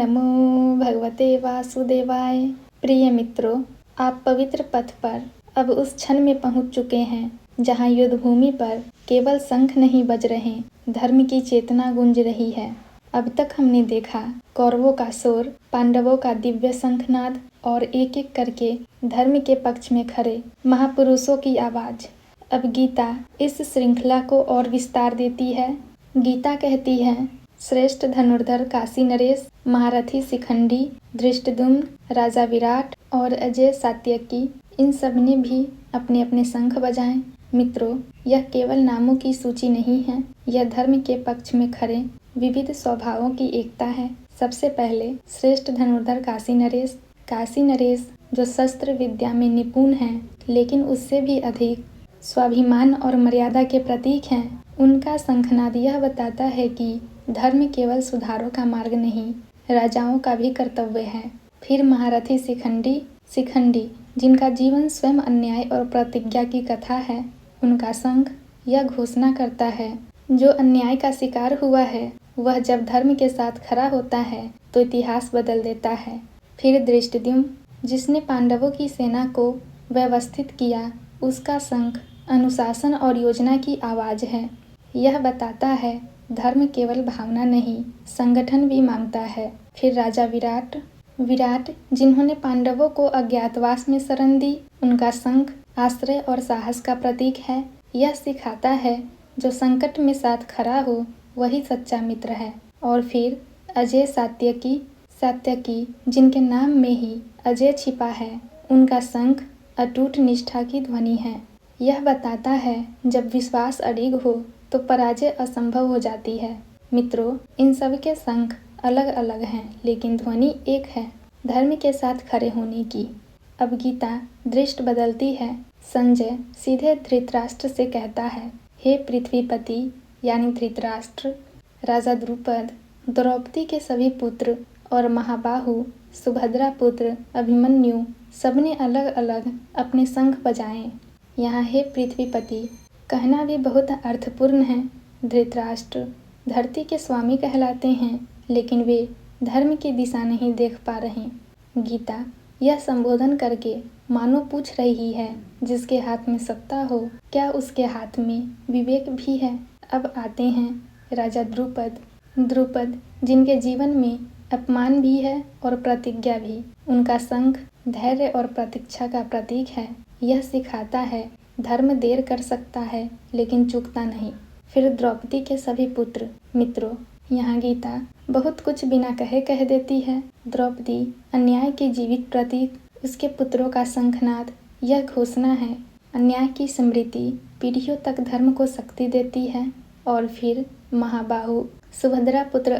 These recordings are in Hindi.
नमो भगवते वासुदेवाय। प्रिय मित्रों, आप पवित्र पथ पर अब उस क्षण में पहुंच चुके हैं जहां युद्ध भूमि पर केवल शंख नहीं बज रहे, धर्म की चेतना गूंज रही है। अब तक हमने देखा कौरवों का शोर, पांडवों का दिव्य शंखनाद और एक एक करके धर्म के पक्ष में खड़े महापुरुषों की आवाज। अब गीता इस श्रृंखला को और विस्तार देती है। गीता कहती है, श्रेष्ठ धनुर्धर काशी नरेश, महारथी शिखंडी, धृष्टद्युम्न, राजा विराट और अजय सात्यकी, इन सब ने भी अपने अपने शंख बजाए। मित्रों, यह केवल नामों की सूची नहीं है, यह धर्म के पक्ष में खड़े विविध स्वभावों की एकता है। सबसे पहले श्रेष्ठ धनुर्धर काशी नरेश। काशी नरेश जो शस्त्र विद्या में निपुण हैं, लेकिन उससे भी अधिक स्वाभिमान और मर्यादा के प्रतीक हैं। उनका शंखनाद यह बताता है कि धर्म केवल सुधारों का मार्ग नहीं, राजाओं का भी कर्तव्य है। फिर महारथी शिखंडी जिनका जीवन स्वयं अन्याय और प्रतिज्ञा की कथा है। उनका शंख यह घोषणा करता है, जो अन्याय का शिकार हुआ है वह जब धर्म के साथ खड़ा होता है तो इतिहास बदल देता है। फिर धृष्टद्युम्न, जिसने पांडवों की सेना को व्यवस्थित किया, उसका शंख अनुशासन और योजना की आवाज है। यह बताता है धर्म केवल भावना नहीं, संगठन भी मांगता है। फिर राजा विराट जिन्होंने पांडवों को अज्ञातवास में शरण दी, उनका शंख आश्रय और साहस का प्रतीक है। यह सिखाता है जो संकट में साथ खड़ा हो वही सच्चा मित्र है। और फिर अजय सात्यकी जिनके नाम में ही अजय छिपा है, उनका शंख अटूट निष्ठा की ध्वनि है। यह बताता है जब विश्वास अडिग हो तो पराजय असंभव हो जाती है। मित्रों, इन सब के शंख अलग अलग हैं, लेकिन ध्वनि एक है, धर्म के साथ खड़े होने की। अब गीता दृष्टि बदलती है। संजय सीधे धृतराष्ट्र से कहता है, हे पृथ्वीपति यानी धृतराष्ट्र, राजा द्रुपद, द्रौपदी के सभी पुत्र और महाबाहु सुभद्रा पुत्र अभिमन्यु, सबने अलग अलग अपने शंख बजाए। यहाँ हे पृथ्वीपति कहना भी बहुत अर्थपूर्ण है। धृतराष्ट्र धरती के स्वामी कहलाते हैं, लेकिन वे धर्म की दिशा नहीं देख पा रहे। गीता यह संबोधन करके मानो पूछ रही है, जिसके हाथ में सत्ता हो, क्या उसके हाथ में विवेक भी है? अब आते हैं राजा द्रुपद जिनके जीवन में अपमान भी है और प्रतिज्ञा भी। उनका शंख धैर्य और प्रतीक्षा का प्रतीक है। यह सिखाता है धर्म देर कर सकता है, लेकिन चूकता नहीं। फिर द्रौपदी के सभी पुत्र। मित्रों, यहाँ गीता बहुत कुछ बिना कहे कह देती है। द्रौपदी अन्याय की जीवित प्रतीक, उसके पुत्रों का शंखनाद यह घोषणा है, अन्याय की स्मृति पीढ़ियों तक धर्म को शक्ति देती है। और फिर महाबाहु सुभद्रा पुत्र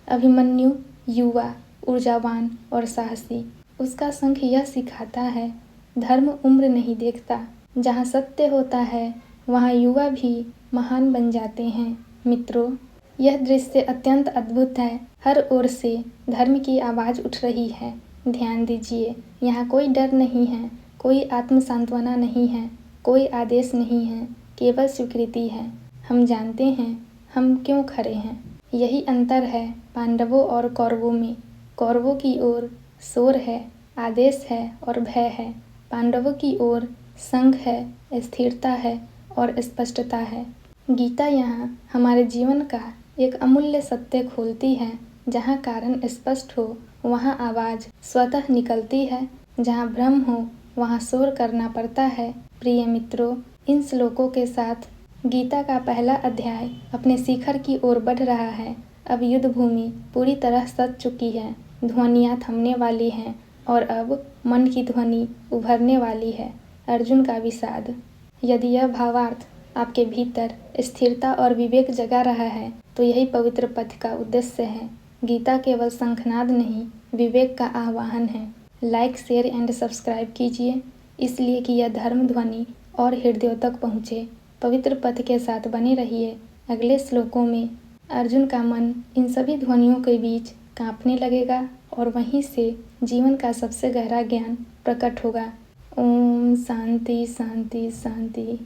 अभिमन्यु युवा, ऊर्जावान और साहसी, उसका शंख यह सिखाता है धर्म उम्र नहीं देखता, जहाँ सत्य होता है वहाँ युवा भी महान बन जाते हैं। मित्रों, यह दृश्य अत्यंत अद्भुत है। हर ओर से धर्म की आवाज़ उठ रही है। ध्यान दीजिए, यहाँ कोई डर नहीं है, कोई आत्म सांत्वना नहीं है, कोई आदेश नहीं है, केवल स्वीकृति है। हम जानते हैं हम क्यों खड़े हैं। यही अंतर है पांडवों और कौरवों में। कौरवों की ओर शोर है, आदेश है और भय है। पांडवों की ओर संघ है, स्थिरता है और स्पष्टता है। गीता यहाँ हमारे जीवन का एक अमूल्य सत्य खोलती है। जहाँ कारण स्पष्ट हो वहाँ आवाज़ स्वतः निकलती है, जहाँ भ्रम हो वहाँ शोर करना पड़ता है। प्रिय मित्रों, इन श्लोकों के साथ गीता का पहला अध्याय अपने शिखर की ओर बढ़ रहा है। अब युद्ध भूमि पूरी तरह सज चुकी है, ध्वनियाँ थमने वाली हैं और अब मन की ध्वनि उभरने वाली है, अर्जुन का विषाद। यदि यह भावार्थ आपके भीतर स्थिरता और विवेक जगा रहा है, तो यही पवित्र पथ का उद्देश्य है। गीता केवल शंखनाद नहीं, विवेक का आह्वान है। लाइक, शेयर एंड सब्सक्राइब कीजिए, इसलिए कि यह धर्म ध्वनि और हृदयों तक पहुँचे। पवित्र पथ के साथ बने रहिए। अगले श्लोकों में अर्जुन का मन इन सभी ध्वनियों के बीच कांपने लगेगा और वहीं से जीवन का सबसे गहरा ज्ञान प्रकट होगा। ओम शांति शांति शांति।